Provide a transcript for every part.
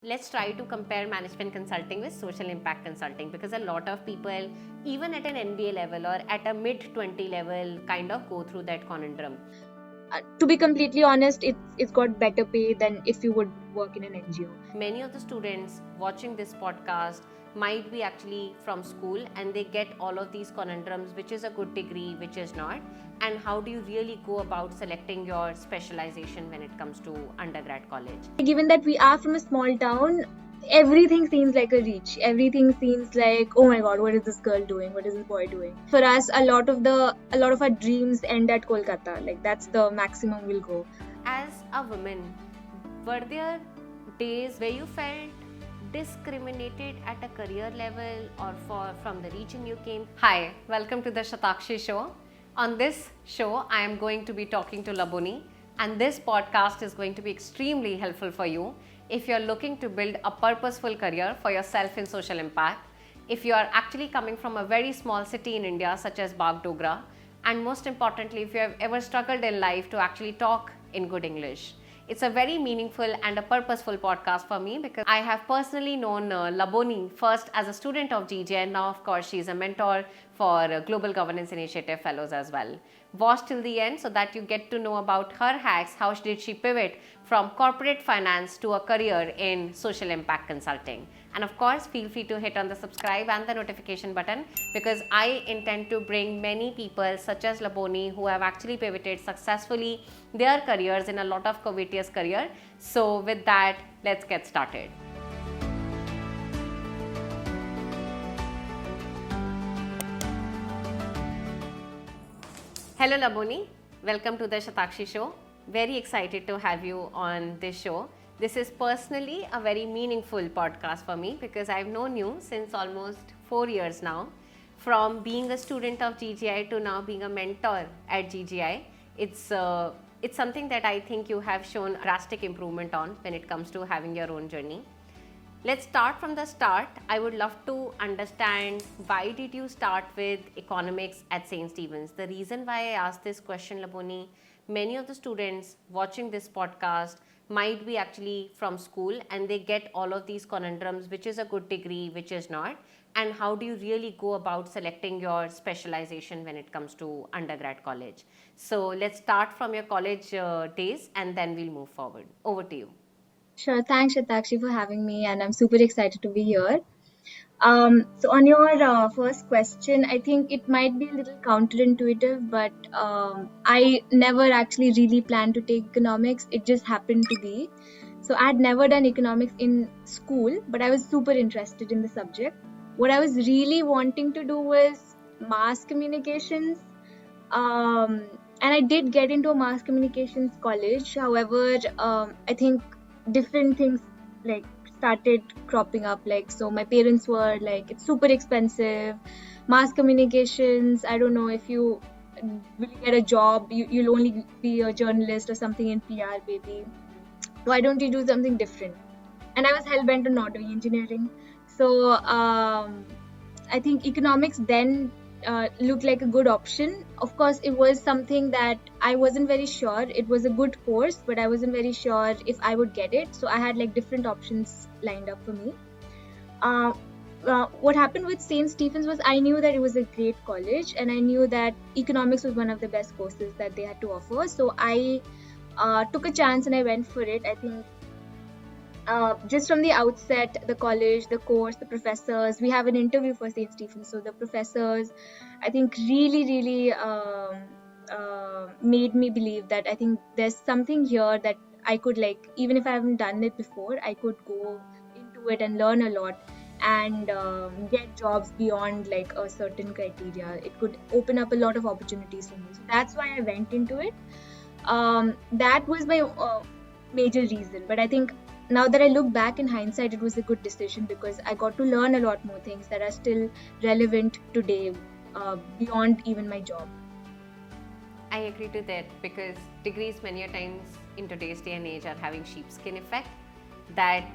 Let's try to compare management consulting with social impact consulting, because a lot of people, even at an MBA level or at a mid-20 level, kind of go through that conundrum. To be completely honest, it's got better pay than if you would work in an NGO. Many of the students watching this podcast might be actually from school and they get all of these conundrums, which is a good degree, which is not, and how do you really go about selecting your specialization when it comes to undergrad college. Given that we are from a small town, everything seems like a reach. Everything seems like, oh my god, what is this girl doing? What is this boy doing? For us, a lot of our dreams end at Kolkata. Like that's the maximum we'll go. As a woman, were there days where you felt discriminated at a career level or from the region you came? Hi, welcome to the Shatakshi Show. On this show, I am going to be talking to Laboni, and this podcast is going to be extremely helpful for you if you're looking to build a purposeful career for yourself in social impact, if you are actually coming from a very small city in India such as Bagdogra, and most importantly, if you have ever struggled in life to actually talk in good English. It's a very meaningful and a purposeful podcast for me because I have personally known Laboni first as a student of GGI, and now of course she's a mentor for Global Governance Initiative Fellows as well. Watch till the end so that you get to know about her hacks, how did she pivot from corporate finance to a career in social impact consulting. And of course, feel free to hit on the subscribe and the notification button because I intend to bring many people such as Laboni who have actually pivoted successfully their careers in a lot of covetous career. So with that, let's get started. Hello Laboni, welcome to the Shatakshi Show. Very excited to have you on this show. This is personally a very meaningful podcast for me because I've known you since almost 4 years now. From being a student of GGI to now being a mentor at GGI, it's something that I think you have shown drastic improvement on when it comes to having your own journey. Let's start from the start. I would love to understand why did you start with economics at St. Stephen's? The reason why I asked this question, Laboni, many of the students watching this podcast might be actually from school and they get all of these conundrums, which is a good degree, which is not, and how do you really go about selecting your specialization when it comes to undergrad college. So let's start from your college days and then we'll move forward. Over to you. Sure, thanks Shatakshi for having me, and I'm super excited to be here. So on your first question, I think it might be a little counterintuitive, but I never actually really planned to take economics. It just happened to be. So I had never done economics in school, but I was super interested in the subject. What I was really wanting to do was mass communications. And I did get into a mass communications college. However, I think different things like started cropping up. Like, so my parents were like, it's super expensive, mass communications, I don't know if you will get a job, you'll only be a journalist or something in PR, baby, why don't you do something different? And I was hell-bent on not doing engineering. So I think economics then looked like a good option. Of course, it was something that I wasn't very sure. It was a good course, but I wasn't very sure if I would get it. So I had like different options lined up for me. What happened with St. Stephen's was I knew that it was a great college and I knew that economics was one of the best courses that they had to offer. So I took a chance and I went for it. I think just from the outset, the college, the course, the professors, we have an interview for St. Stephen's. So the professors, I think really made me believe that I think there's something here that I could, like, even if I haven't done it before, I could go into it and learn a lot and get jobs beyond like a certain criteria. It could open up a lot of opportunities for me. So that's why I went into it. That was my major reason. But I think now that I look back in hindsight, it was a good decision because I got to learn a lot more things that are still relevant today, beyond even my job. I agree to that because degrees many a times in today's day and age are having sheepskin effect, that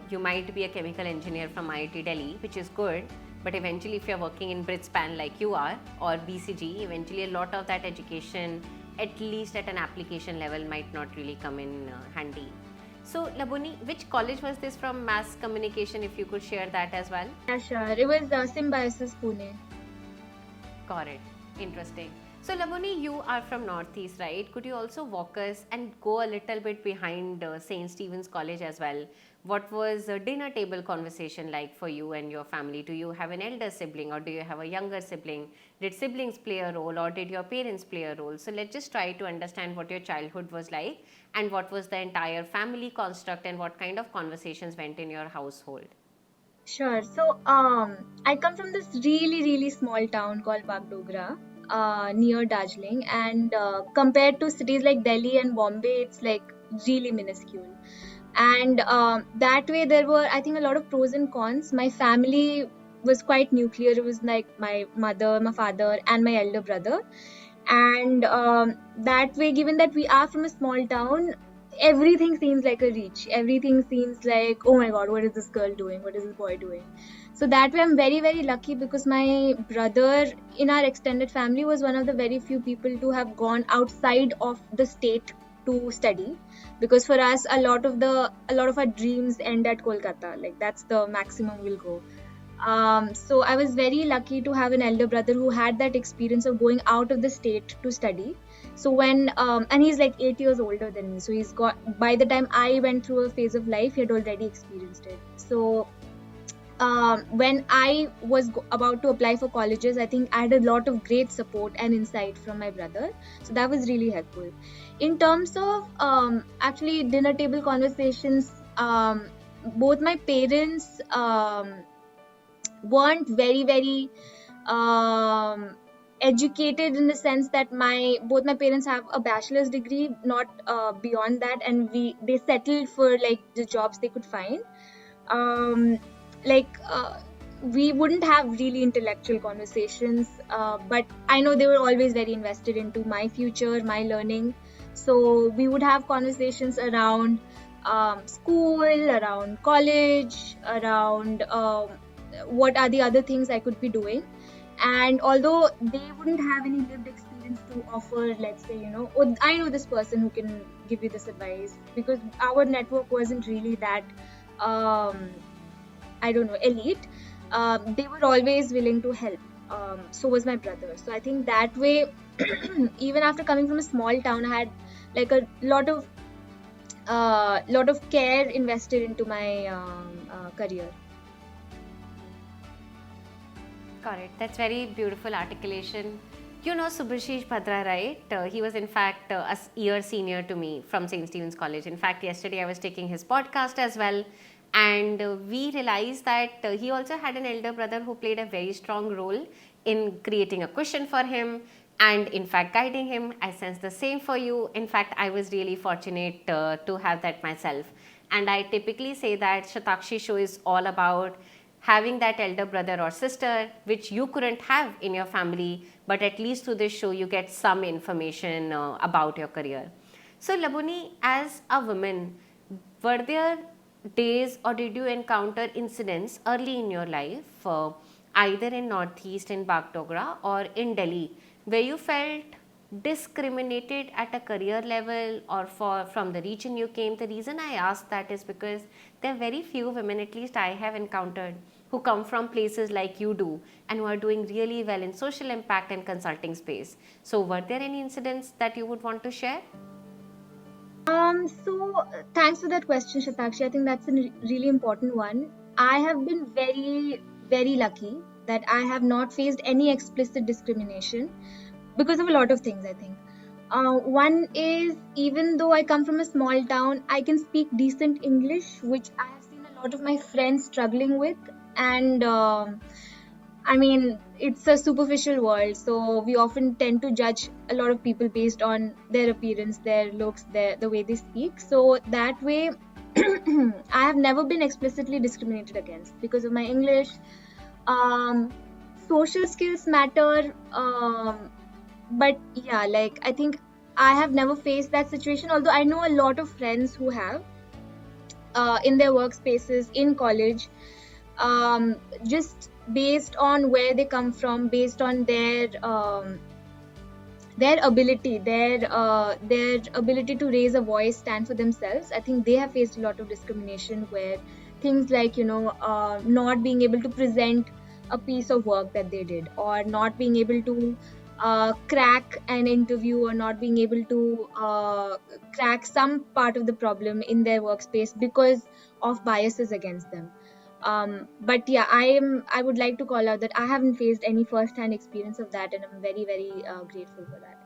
you might be a chemical engineer from IIT Delhi, which is good, but eventually if you're working in Bridgespan like you are or BCG, eventually a lot of that education, at least at an application level, might not really come in handy. So, Laboni, which college was this from mass communication, if you could share that as well? Yeah, sure. It was Symbiosis Pune. Got it. Interesting. So, Laboni, you are from Northeast, right? Could you also walk us and go a little bit behind St. Stephen's College as well? What was a dinner table conversation like for you and your family? Do you have an elder sibling or do you have a younger sibling? Did siblings play a role or did your parents play a role? So, let's just try to understand what your childhood was like and what was the entire family construct and what kind of conversations went in your household. Sure. So, I come from this really small town called Bagdogra, near Darjeeling, and compared to cities like Delhi and Bombay, it's like really minuscule. And that way, there were, I think, a lot of pros and cons. My family was quite nuclear. It was like my mother, my father, and my elder brother. And that way, given that we are from a small town, everything seems like a reach. Everything seems like, oh my god, what is this girl doing, what is this boy doing? So that way I'm very lucky, because my brother in our extended family was one of the very few people to have gone outside of the state to study, because for us a lot of our dreams end at Kolkata. Like, that's the maximum we'll go. So I was very lucky to have an elder brother who had that experience of going out of the state to study. So when and he's like 8 years older than me, so he's got, by the time I went through a phase of life, he had already experienced it. So when I was about to apply for colleges, I think I had a lot of great support and insight from my brother. So that was really helpful. In terms of actually dinner table conversations, both my parents weren't very educated, in the sense that both my parents have a bachelor's degree, not beyond that, and they settled for like the jobs they could find. um, like we wouldn't have really intellectual conversations, but I know they were always very invested into my future, my learning. So we would have conversations around school, around college, around what are the other things I could be doing. And although they wouldn't have any lived experience to offer, let's say, oh, I know this person who can give you this advice, because our network wasn't really that I don't know, elite. They were always willing to help. So was my brother. So I think that way, even after coming from a small town, I had like a lot of care invested into my career. Got it. That's very beautiful articulation. You know Subhashish Bhadra, right? He was in fact a year senior to me from St. Stephen's College. In fact, yesterday I was taking his podcast as well. And we realized that he also had an elder brother who played a very strong role in creating a cushion for him and in fact guiding him. I sense the same for you. In fact, I was really fortunate to have that myself. And I typically say that Shatakshi Show is all about having that elder brother or sister which you couldn't have in your family, but at least through this show you get some information about your career. So Laboni, as a woman, were there days or did you encounter incidents early in your life, either in Northeast in Bagdogra or in Delhi, where you felt discriminated at a career level or from the region you came? The reason I ask that is because there are very few women, at least I have encountered, who come from places like you do and who are doing really well in social impact and consulting space. So were there any incidents that you would want to share? So thanks for that question, Shatakshi. I think that's a really important one. I have been very lucky that I have not faced any explicit discrimination because of a lot of things, I think. One is, even though I come from a small town, I can speak decent English, which I have seen a lot of my friends struggling with. And I mean, it's a superficial world, so we often tend to judge a lot of people based on their appearance, their looks, the way they speak. So that way, I have never been explicitly discriminated against because of my English. Social skills matter, but yeah, like, I think I have never faced that situation, although I know a lot of friends who have in their workspaces, in college, just based on where they come from, based on their their ability, their ability to raise a voice, stand for themselves. I think they have faced a lot of discrimination, where things like not being able to present a piece of work that they did, or not being able to crack an interview, or not being able to crack some part of the problem in their workspace because of biases against them. But yeah, I would like to call out that I haven't faced any first hand experience of that, and I'm very very grateful for that.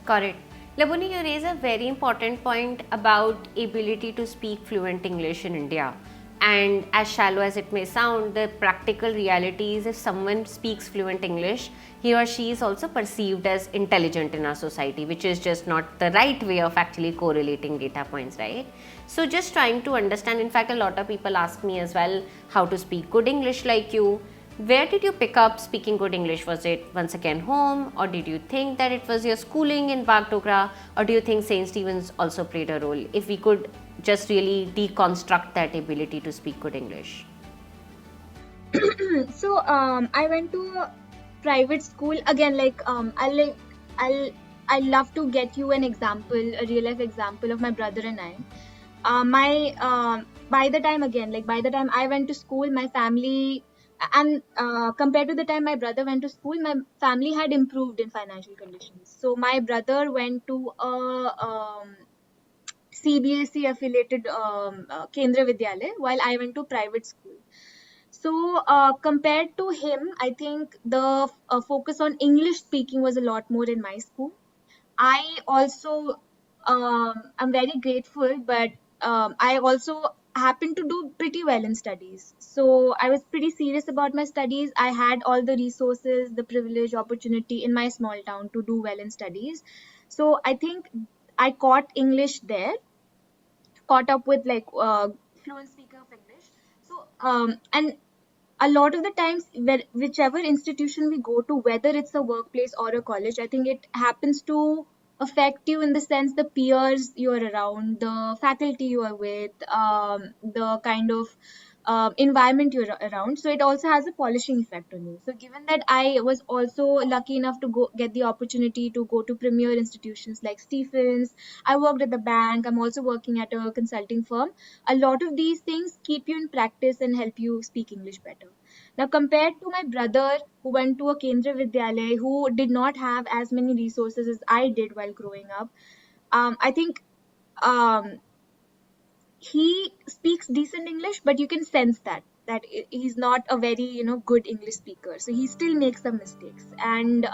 Correct. Laboni, you raise a very important point about ability to speak fluent English in India. And as shallow as it may sound, the practical reality is if someone speaks fluent English, he or she is also perceived as intelligent in our society, which is just not the right way of actually correlating data points, right? So just trying to understand, in fact, a lot of people ask me as well how to speak good English like you. Where did you pick up speaking good English? Was it once again home, or did you think that it was your schooling in Bagdogra, or do you think St. Stephen's also played a role? If we could just really deconstruct that ability to speak good English. So I went to a private school again. I love to get you an example, a real life example of my brother and I. My By the time I went to school, my family, and compared to the time my brother went to school, my family had improved in financial conditions. So my brother went to a CBSE affiliated Kendra Vidyalaya, while I went to private school. So compared to him, I think the focus on English speaking was a lot more in my school. I also I'm very grateful, but I also happened to do pretty well in studies. So I was pretty serious about my studies. I had all the resources, the privilege, opportunity in my small town to do well in studies. So I think I caught English there, caught up with fluent speaker of English. So and a lot of the times, whichever institution we go to, whether it's a workplace or a college, I think it happens to affect you in the sense the peers you're around, the faculty you are with, the kind of environment you're around. So it also has a polishing effect on you. So given that I was also lucky enough to go get the opportunity to go to premier institutions like Stephens, I worked at the bank, I'm also working at a consulting firm. A lot of these things keep you in practice and help you speak English better. Now, compared to my brother who went to a Kendra Vidyalaya, who did not have as many resources as I did while growing up, I think um, he speaks decent English, but you can sense that he's not a very good English speaker. So he still makes some mistakes, and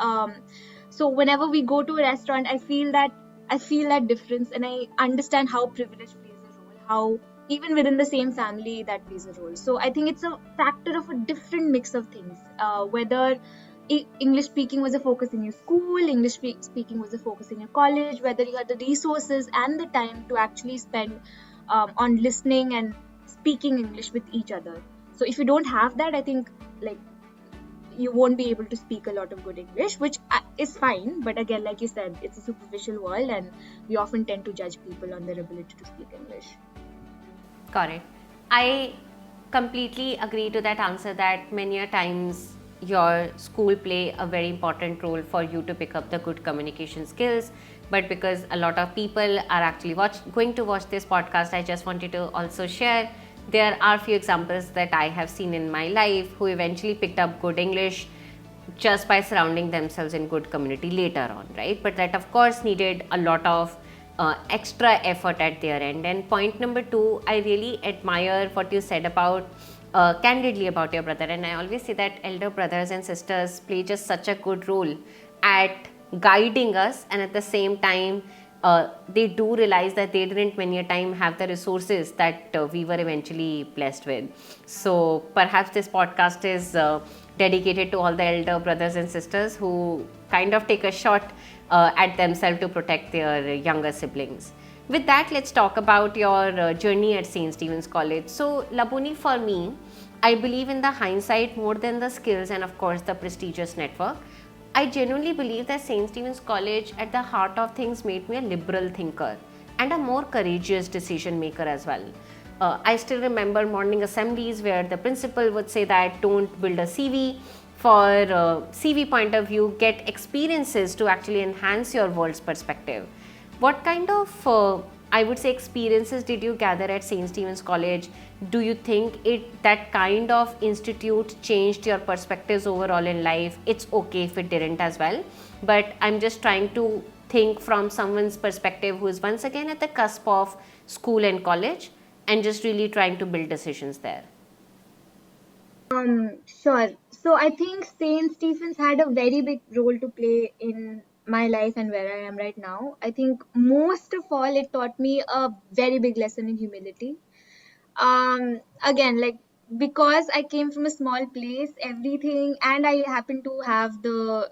so whenever we go to a restaurant, I feel that difference, and I understand how privilege plays a role, how even within the same family that plays a role. So I think it's a factor of a different mix of things, whether English speaking was a focus in your school, English speaking was a focus in your college, whether you had the resources and the time to actually spend on listening and speaking English with each other. So if you don't have that, I think like you won't be able to speak a lot of good English, which is fine. But again, like you said, it's a superficial world, and we often tend to judge people on their ability to speak English. Correct. I completely agree to that answer, that many a times your school play a very important role for you to pick up the good communication skills. But because a lot of people are actually going to watch this podcast, I just wanted to also share there are few examples that I have seen in my life who eventually picked up good English just by surrounding themselves in good community later on, right? But that of course needed a lot of extra effort at their end. And point number 2, I really admire what you said about candidly about your brother, and I always say that elder brothers and sisters play just such a good role at guiding us, and at the same time they do realize that they didn't many a time have the resources that we were eventually blessed with. So perhaps this podcast is dedicated to all the elder brothers and sisters who kind of take a shot at themselves to protect their younger siblings. With that, let's talk about your journey at St. Stephen's College. So Laboni, for me, I believe in the hindsight more than the skills and of course the prestigious network. I genuinely believe that St. Stephen's College at the heart of things made me a liberal thinker and a more courageous decision maker as well. I still remember morning assemblies where the principal would say that don't build a CV for CV point of view, get experiences to actually enhance your world's perspective. What kind of, I would say, experiences did you gather at St. Stephen's College? Do you think that kind of institute changed your perspectives overall in life? It's okay if it didn't as well, but I'm just trying to think from someone's perspective who is once again at the cusp of school and college and just really trying to build decisions there. Sure. So I think St. Stephen's had a very big role to play in my life and where I am right now. I think most of all, it taught me a very big lesson in humility. Again, like, because I came from a small place, everything, and I happen to have the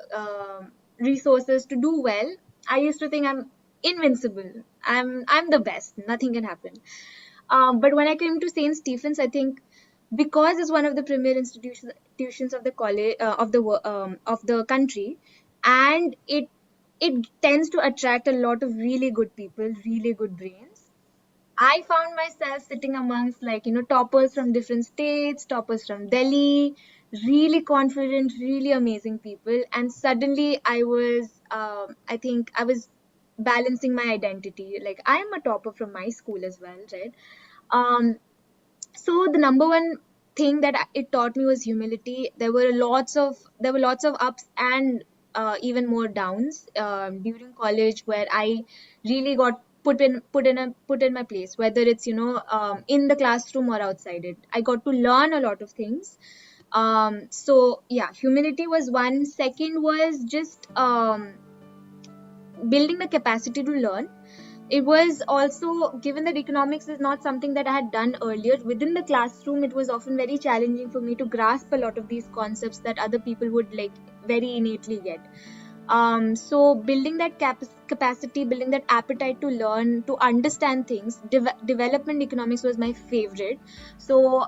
resources to do well. I used to think I'm invincible. I'm the best. Nothing can happen. But when I came to St. Stephen's, I think because it's one of the premier institutions of the college of the country, and it tends to attract a lot of really good people, really good brains. I found myself sitting amongst, like, toppers from different states, toppers from Delhi, really confident, really amazing people. And suddenly I think I was balancing my identity. Like, I'm a topper from my school as well, right? Um, so the number one thing that it taught me was humility. There were lots of ups and even more downs during college, where I really got put in my place, whether it's in the classroom or outside it. I got to learn a lot of things. So yeah, humility was one. Second was just building the capacity to learn. It was also, given that economics is not something that I had done earlier within the classroom, it was often very challenging for me to grasp a lot of these concepts that other people would, like, very innately get. So building that capacity, building that appetite to learn, to understand things, development economics was my favorite. So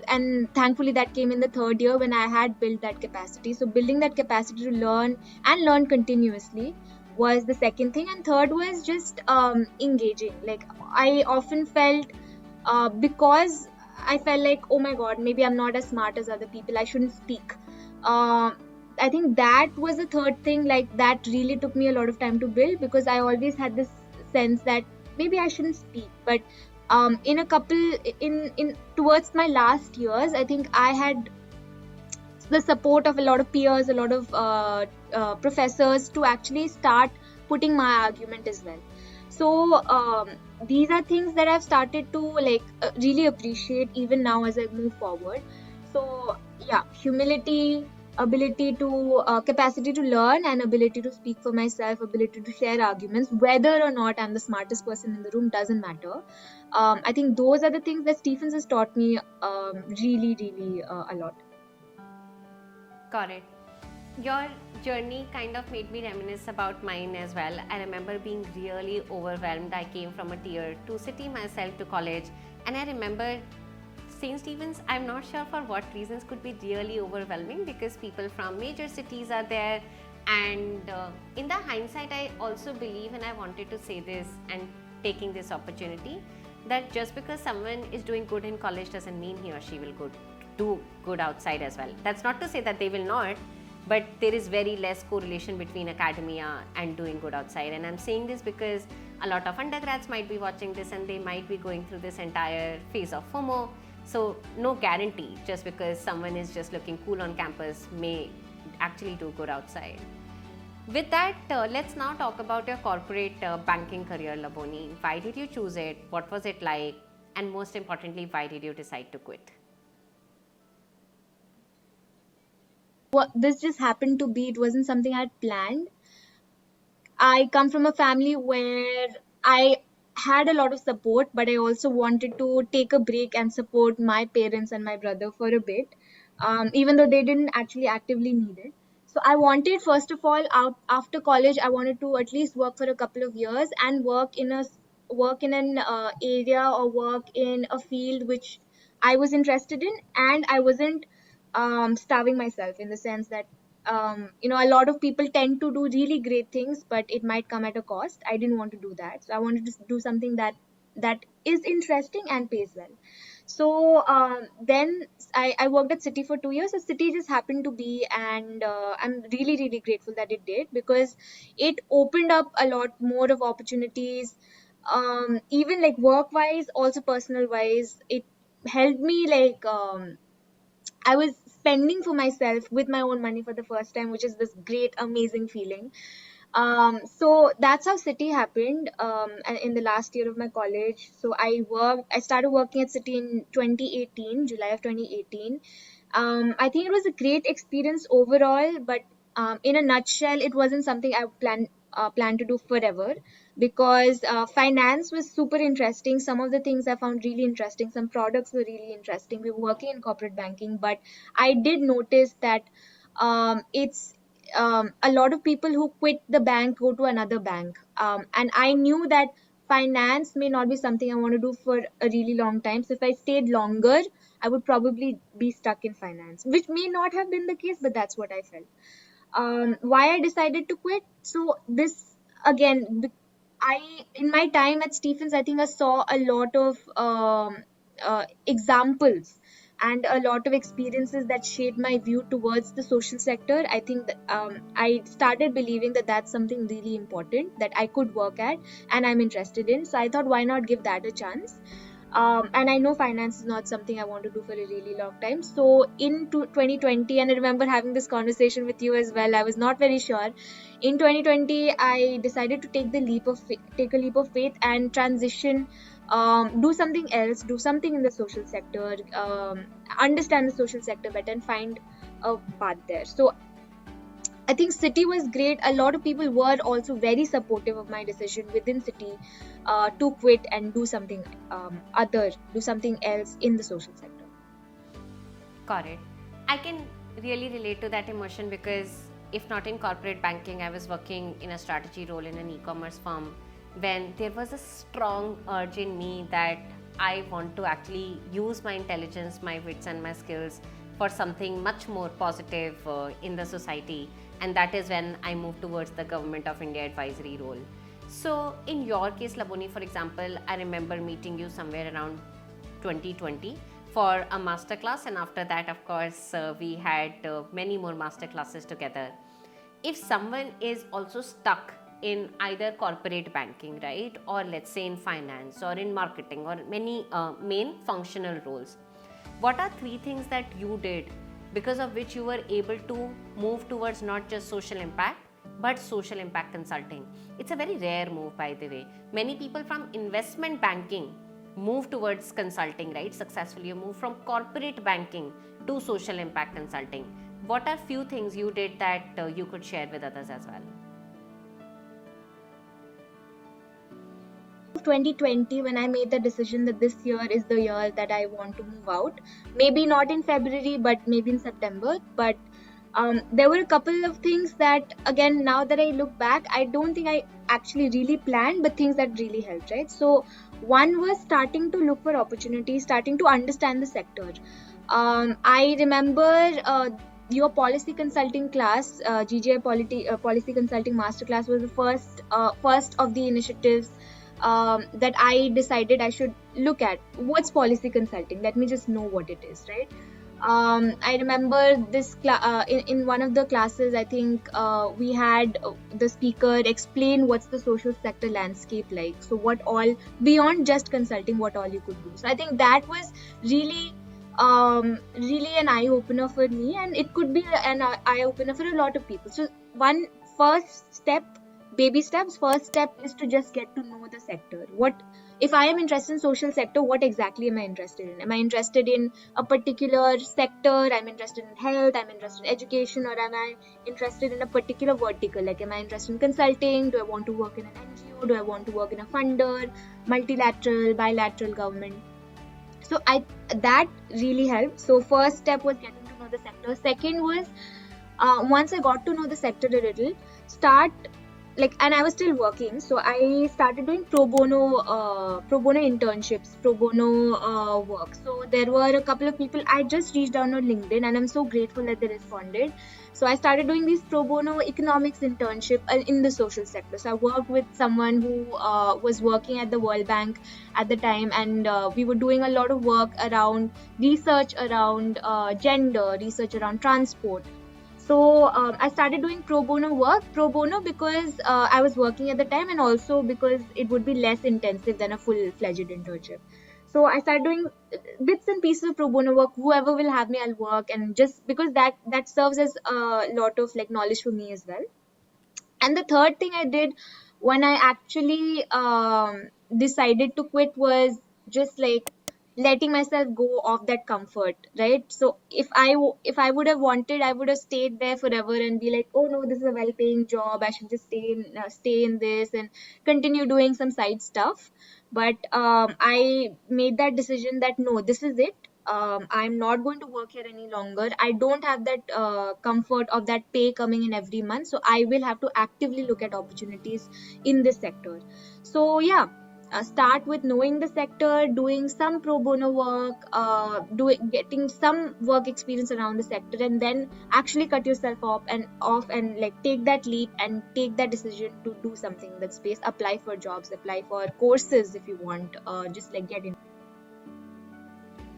and thankfully that came in the third year when I had built that capacity. So building that capacity to learn and learn continuously was the second thing. And third was just engaging. Like, I often felt, because I felt like, oh my god, maybe I'm not as smart as other people, I shouldn't speak. I think that was the third thing, like, that really took me a lot of time to build, because I always had this sense that maybe I shouldn't speak. But in a couple in towards my last years, I think I had the support of a lot of peers, a lot of professors, to actually start putting my argument as well. So these are things that I've started to, like, really appreciate even now as I move forward. So yeah, humility, ability to capacity to learn, and ability to speak for myself, ability to share arguments, whether or not I'm the smartest person in the room, doesn't matter. I think those are the things that Stephens has taught me really, really a lot. Got it. Your journey kind of made me reminisce about mine as well. I remember being really overwhelmed. I came from a tier 2 city myself to college, and I remember St. Stephen's, I'm not sure for what reasons, could be really overwhelming because people from major cities are there. And in the hindsight, I also believe, and I wanted to say this and taking this opportunity, that just because someone is doing good in college doesn't mean he or she will do good outside as well. That's not to say that they will not, but there is very less correlation between academia and doing good outside. And I'm saying this because a lot of undergrads might be watching this and they might be going through this entire phase of FOMO. So no guarantee just because someone is just looking cool on campus may actually do good outside. With that, let's now talk about your corporate banking career, Laboni. Why did you choose it? What was it like? And most importantly, why did you decide to quit? This just happened to be, it wasn't something I had planned. I come from a family where I had a lot of support, but I also wanted to take a break and support my parents and my brother for a bit, even though they didn't actually actively need it. So I wanted, first of all, after college, I wanted to at least work for a couple of years and work in an area, or work in a field which I was interested in, and I wasn't starving myself, in the sense that a lot of people tend to do really great things, but it might come at a cost. I didn't want to do that, so I wanted to do something that is interesting and pays well. So then I worked at City for 2 years. So City just happened to be, and I'm really, really grateful that it did, because it opened up a lot more of opportunities, even like work wise, also personal wise. It helped me like I was spending for myself with my own money for the first time, which is this great, amazing feeling. So that's how City happened. And in the last year of my college. So I started working at City in 2018, July of 2018. I think it was a great experience overall, but in a nutshell, it wasn't something I plan to do forever, because finance was super interesting. Some of the things I found really interesting. Some products were really interesting. We were working in corporate banking, but I did notice that it's a lot of people who quit the bank go to another bank, and I knew that finance may not be something I want to do for a really long time. So if I stayed longer, I would probably be stuck in finance, which may not have been the case, but that's what I felt. Why I decided to quit? So this again, I in my time at Stephens, I think I saw a lot of examples and a lot of experiences that shaped my view towards the social sector. I think that, I started believing that that's something really important that I could work at and I'm interested in. So I thought, why not give that a chance? And I know finance is not something I want to do for a really long time. So in 2020, and I remember having this conversation with you as well, I was not very sure. In 2020, I decided to take a leap of faith and transition, do something else, do something in the social sector, understand the social sector better, and find a path there. So I think City was great. A lot of people were also very supportive of my decision within City to quit and do something do something else in the social sector. Got it. I can really relate to that emotion because if not in corporate banking, I was working in a strategy role in an e-commerce firm when there was a strong urge in me that I want to actually use my intelligence, my wits and my skills for something much more positive in the society, and that is when I moved towards the Government of India advisory role. So in your case, Laboni, for example, I remember meeting you somewhere around 2020 for a masterclass, and after that, of course, we had many more masterclasses together. If someone is also stuck in either corporate banking, right, or let's say in finance or in marketing or many main functional roles, what are 3 things that you did because of which you were able to move towards not just social impact but social impact consulting? It's a very rare move, by the way. Many people from investment banking move towards consulting, right, successfully. You move from corporate banking to social impact consulting. What are few things you did that you could share with others as well? 2020, when I made the decision that this year is the year that I want to move out, maybe not in February, but maybe in September. But there were a couple of things that, again, now that I look back, I don't think I actually really planned, but things that really helped, right? So one was starting to look for opportunities, starting to understand the sector. I remember your policy consulting class, GGI policy consulting masterclass, was the first of the initiatives that I decided I should look at. What's policy consulting? Let me just know what it is, right? I remember this in one of the classes, I think we had the speaker explain what's the social sector landscape like. So what all, beyond just consulting, what all you could do. So I think that was really really an eye-opener for me, and it could be an eye-opener for a lot of people. So first step is to just get to know the sector. What if I am interested in social sector, what exactly am I interested in? Am I interested in a particular sector? I'm interested in health, I'm interested in education, or am I interested in a particular vertical? Like, am I interested in consulting? Do I want to work in an NGO? Do I want to work in a funder, multilateral, bilateral government? So that really helped. So first step was getting to know the sector. Second was, once I got to know the sector a little, start like, and I was still working, so I started doing pro bono internships, pro bono work. So there were a couple of people I just reached out on LinkedIn, and I'm so grateful that they responded. So I started doing these pro bono economics internship in the social sector. So I worked with someone who was working at the World Bank at the time, and we were doing a lot of work around research around gender, research around transport. So I started doing pro bono work, pro bono because I was working at the time, and also because it would be less intensive than a full-fledged internship. So I started doing bits and pieces of pro bono work. Whoever will have me, I'll work, and just because that serves as a lot of like knowledge for me as well. And the third thing I did when I actually decided to quit was just like letting myself go of that comfort, right? So if I would have wanted, I would have stayed there forever and be like, oh no, this is a well paying job, I should just stay in this and continue doing some side stuff. But I made that decision that no, this is it. I'm not going to work here any longer. I don't have that comfort of that pay coming in every month. So I will have to actively look at opportunities in this sector. So, yeah, start with knowing the sector, doing some pro bono work, getting some work experience around the sector, and then actually cut yourself off and like take that leap and take that decision to do something in that space. Apply for jobs, apply for courses if you want, just like get in.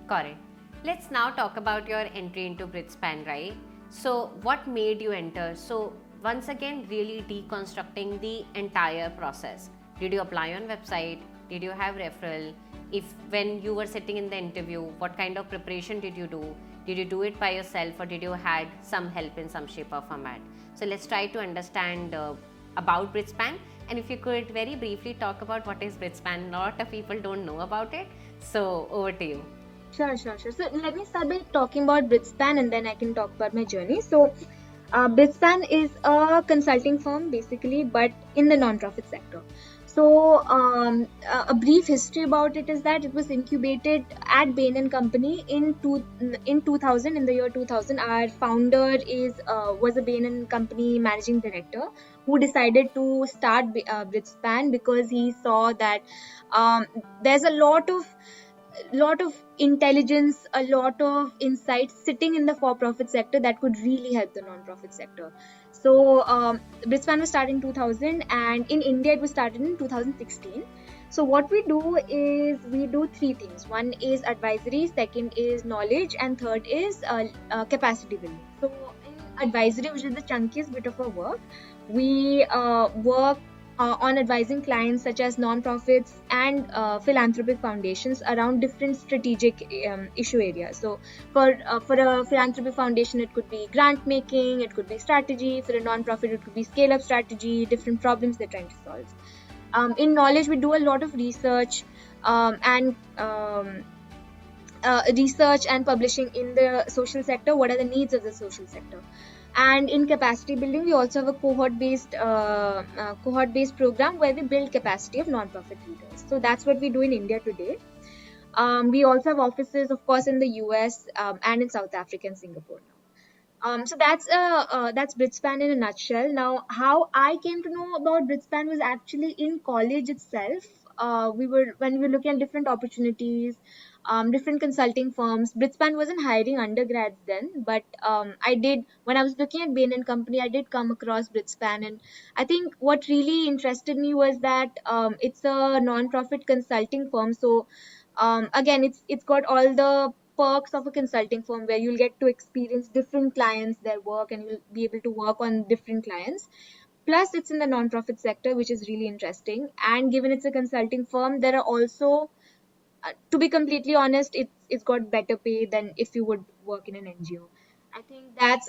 Correct. Let's now talk about your entry into Bridgespan, right? So, what made you enter? So, once again, really deconstructing the entire process. Did you apply on website? Did you have referral? If when you were sitting in the interview, what kind of preparation did you do? Did you do it by yourself, or did you had some help in some shape or format? So, let's try to understand about Bridgespan. And if you could very briefly talk about what is Bridgespan, a lot of people don't know about it. So, over to you. Sure. So let me start by talking about Bridgespan, and then I can talk about my journey. So, Bridgespan is a consulting firm basically, but in the non-profit sector. So, a brief history about it is that it was incubated at Bain and Company in 2000. In the year 2000, our founder was a Bain and Company managing director who decided to start Bridgespan because he saw that there's a lot of intelligence, a lot of insights sitting in the for-profit sector that could really help the non-profit sector. So Bridgespan was started in 2000, and in India it was started in 2016. So what we do is we do three things. One is advisory, second is knowledge, and third is capacity building. So in advisory, which is the chunkiest bit of our work, we work on advising clients such as nonprofits and philanthropic foundations around different strategic issue areas. So, for a philanthropic foundation, it could be grant making, it could be strategy. For a nonprofit, it could be scale up strategy, different problems they're trying to solve. In knowledge, we do a lot of research and publishing in the social sector. What are the needs of the social sector? And in capacity building, we also have a cohort based program where we build capacity of nonprofit leaders. So that's what we do in India today. We also have offices, of course, in the US and in South Africa and Singapore now. So that's Bridgespan in a nutshell. Now, how I came to know about Bridgespan was actually in college itself. When we were looking at different opportunities, different consulting firms. Bridgespan wasn't hiring undergrads then, but I did when I was looking at Bain and Company. I did come across Bridgespan, and I think what really interested me was that it's a non-profit consulting firm. So again, it's got all the perks of a consulting firm where you'll get to experience different clients, their work, and you'll be able to work on different clients. Plus, it's in the non-profit sector, which is really interesting. And given it's a consulting firm, there are also, to be completely honest, it's got better pay than if you would work in an NGO. I think that's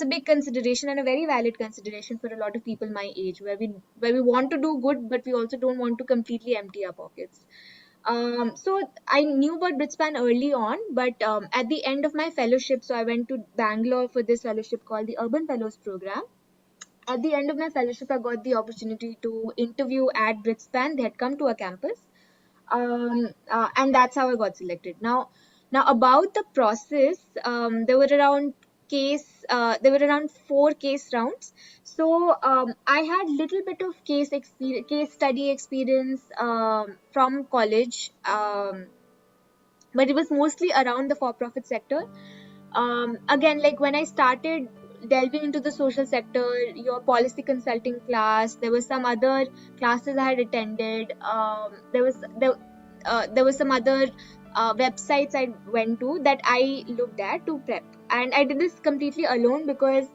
a big consideration and a very valid consideration for a lot of people my age, where we want to do good, but we also don't want to completely empty our pockets. So I knew about Bridgespan early on, but at the end of my fellowship, so I went to Bangalore for this fellowship called the Urban Fellows Program. At the end of my fellowship, I got the opportunity to interview at Bridgespan. They had come to our campus, and that's how I got selected. Now about the process, there were around four case rounds. So I had little bit of case study experience from college, but it was mostly around the for-profit sector. Again, like when I started delving into the social sector, your policy consulting class, there was some other classes I had attended. There was some other websites I went to that I looked at to prep, and I did this completely alone because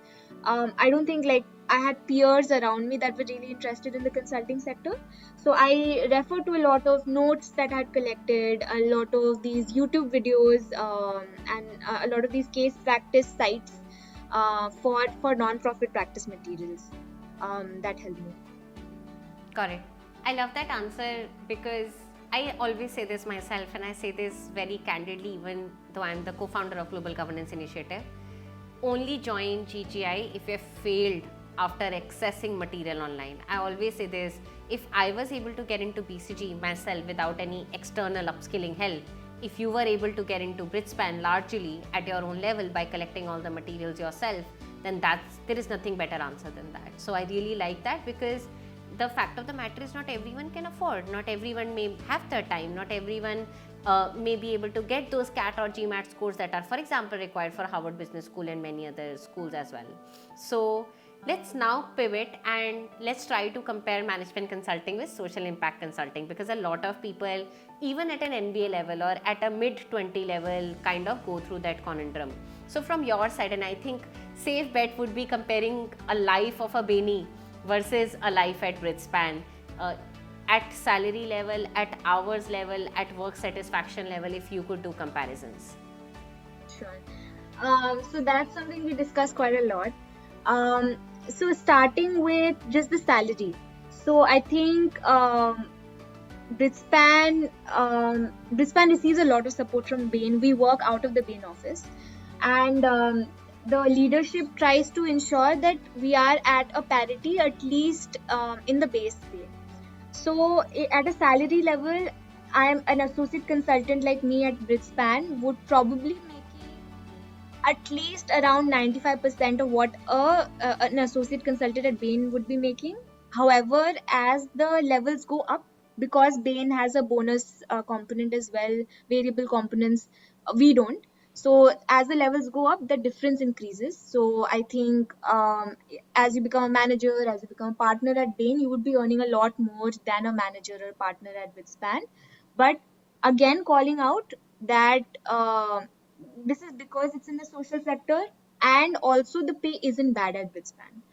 I don't think like I had peers around me that were really interested in the consulting sector. So I refer to a lot of notes that I had collected, a lot of these YouTube videos, and a lot of these case practice sites for non-profit practice materials that helped me. Correct. I love that answer because I always say this myself, and I say this very candidly, even though I'm the co-founder of Global Governance Initiative. Only join GGI if you've failed after accessing material online. I always say this, if I was able to get into BCG myself without any external upskilling help, if you were able to get into Bridgespan largely at your own level by collecting all the materials yourself, then there is nothing better answer than that. So I really like that, because the fact of the matter is not everyone can afford, not everyone may have the time, not everyone may be able to get those CAT or GMAT scores that are, for example, required for Harvard Business School and many other schools as well. So let's now pivot and let's try to compare management consulting with social impact consulting, because a lot of people, even at an MBA level or at a mid-20 level, kind of go through that conundrum. So from your side, and I think safe bet would be comparing a life of a Bain versus a life at Bridgespan, at salary level, at hours level, at work satisfaction level, if you could do comparisons. Sure. So that's something we discuss quite a lot. So starting with just the salary. So I think Bridgespan receives a lot of support from Bain. We work out of the Bain office, and the leadership tries to ensure that we are at a parity, at least in the base pay. So at a salary level, I am an associate consultant like me at Bridgespan would probably making at least around 95% of what an associate consultant at Bain would be making. However, as the levels go up, because Bain has a bonus component as well, variable components, we don't. So as the levels go up, the difference increases. So I think as you become a manager, as you become a partner at Bain, you would be earning a lot more than a manager or partner at Bridgespan. But again, calling out that this is because it's in the social sector, and also the pay isn't bad at Bridgespan.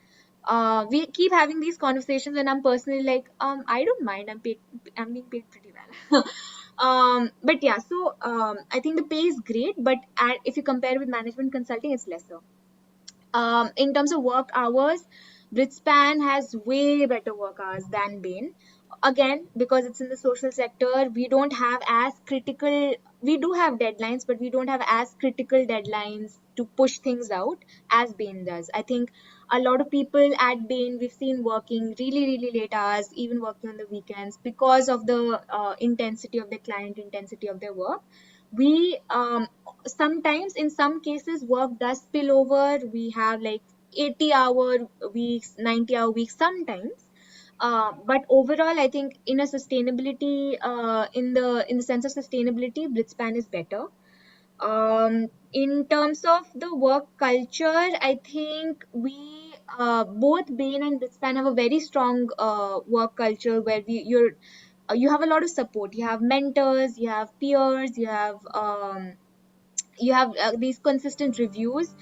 We keep having these conversations, and I'm personally like, I don't mind. I'm being paid pretty well. But yeah, so I think the pay is great, but if you compare with management consulting, it's lesser. In terms of work hours, Bridgespan has way better work hours than Bain. Again, because it's in the social sector, we don't have as critical, we do have deadlines, but we don't have as critical deadlines to push things out as Bain does. I think a lot of people at Bain, we've seen working really, really late hours, even working on the weekends because of the intensity of the client, intensity of their work. We sometimes, in some cases, work does spill over. We have like 80-hour weeks, 90-hour weeks sometimes. But overall, I think in a sustainability, in the sense of sustainability, Bridgespan is better. In terms of the work culture, I think we both Bain and Bridgespan have a very strong work culture where you have a lot of support. You have mentors, you have peers, you have these consistent reviews.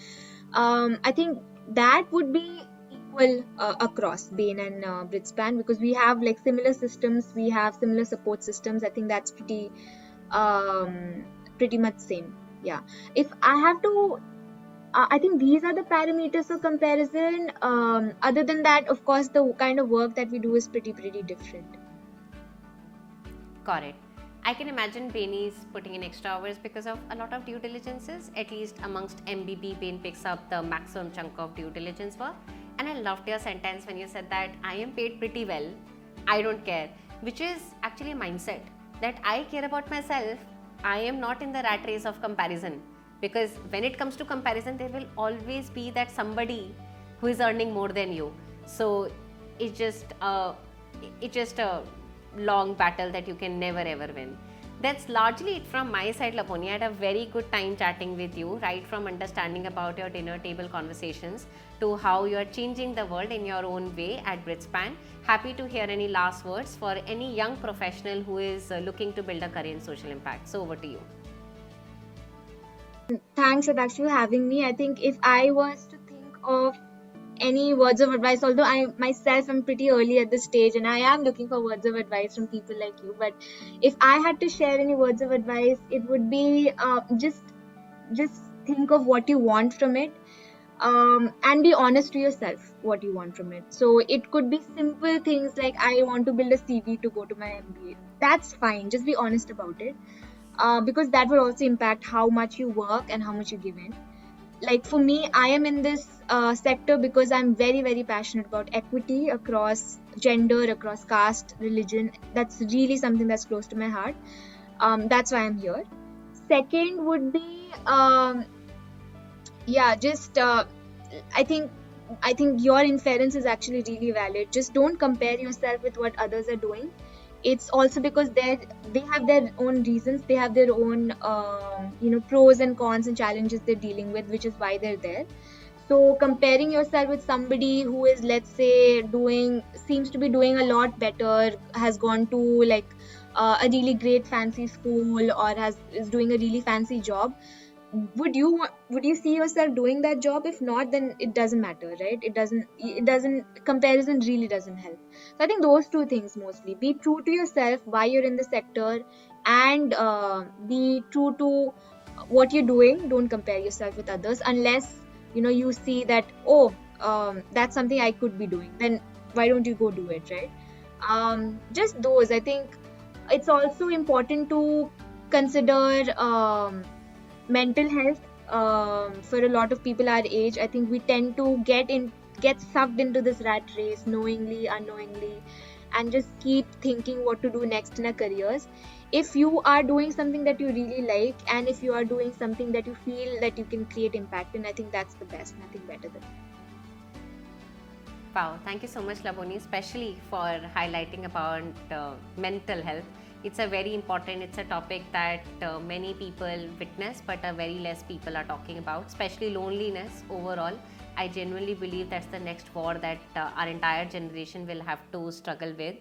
I think that would be equal across Bain and Bridgespan, because we have like similar systems, we have similar support systems. I think that's pretty much same. Yeah. If I have to, I think these are the parameters for comparison. Other than that, of course, the kind of work that we do is pretty different. Correct. I can imagine Bain is putting in extra hours because of a lot of due diligences. At least amongst MBB, Bain picks up the maximum chunk of due diligence work. And I loved your sentence when you said that I am paid pretty well, I don't care, which is actually a mindset that I care about myself. I am not in the rat race of comparison, because when it comes to comparison, there will always be that somebody who is earning more than you. So it's just a long battle that you can never ever win. That's largely it from my side, Laboni. I had a very good time chatting with you, right from understanding about your dinner table conversations to how you are changing the world in your own way at Bridgespan. Happy to hear any last words for any young professional who is looking to build a career in social impact. So over to you. Thanks, Shatakshi, for having me. I think if I was to think of any words of advice, although I myself am pretty early at this stage and I am looking for words of advice from people like you, but if I had to share any words of advice, it would be just think of what you want from it, and be honest to yourself what you want from it. So it could be simple things like I want to build a CV to go to my MBA. That's fine. Just be honest about it, because that will also impact how much you work and how much you give in. Like for me, I am in this sector because I'm very, very passionate about equity across gender, across caste, religion. That's really something that's close to my heart. That's why I'm here. Second would be, just I think your inference is actually really valid. Just don't compare yourself with what others are doing. It's also because they have their own reasons, they have their own pros and cons and challenges they're dealing with, which is why they're there. So comparing yourself with somebody who is, let's say, seems to be doing a lot better, has gone to like a really great fancy school, or is doing a really fancy job, would you see yourself doing that job? If not, then it doesn't matter, right? It doesn't comparison really doesn't help. So I think those two things mostly: be true to yourself, why you're in the sector, and be true to what you're doing. Don't compare yourself with others unless you see that, oh, that's something I could be doing. Then why don't you go do it, right? Just those. I think it's also important to consider mental health. For a lot of people our age, I think we tend to get sucked into this rat race, knowingly, unknowingly, and just keep thinking what to do next in our careers. If you are doing something that you really like, and if you are doing something that you feel that you can create impact in, I think that's the best. Nothing better than that. Wow, thank you so much, Laboni, especially for highlighting about mental health. It's a very important, it's a topic that many people witness, but very less people are talking about, especially loneliness overall. I genuinely believe that's the next war that our entire generation will have to struggle with.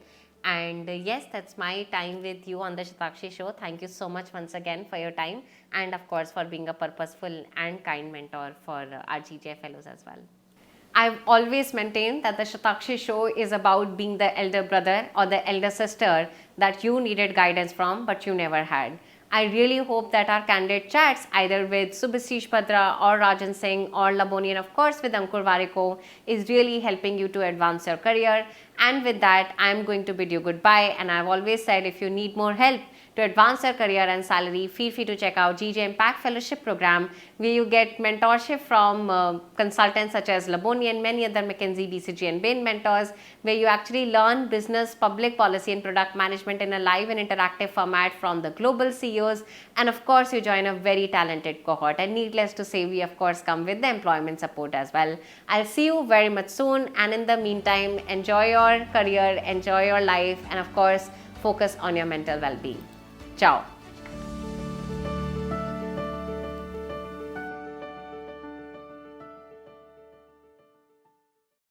And yes, that's my time with you on the Shatakshi Show. Thank you so much once again for your time, and of course for being a purposeful and kind mentor for our GJ fellows as well. I've always maintained that the Shatakshi Show is about being the elder brother or the elder sister that you needed guidance from but you never had. I really hope that our candid chats, either with Subhasish Bhadra or Rajan Singh or Laboni, and of course with Ankur Variko, is really helping you to advance your career. And with that, I'm going to bid you goodbye. And I've always said, if you need more help to advance your career and salary, feel free to check out GJ Impact Fellowship Program, where you get mentorship from consultants such as Laboni and many other McKinsey, BCG and Bain mentors, where you actually learn business, public policy and product management in a live and interactive format from the global CEOs. And of course, you join a very talented cohort. And needless to say, we of course come with the employment support as well. I'll see you very much soon. And in the meantime, enjoy your career, enjoy your life, and of course, focus on your mental well-being. Ciao.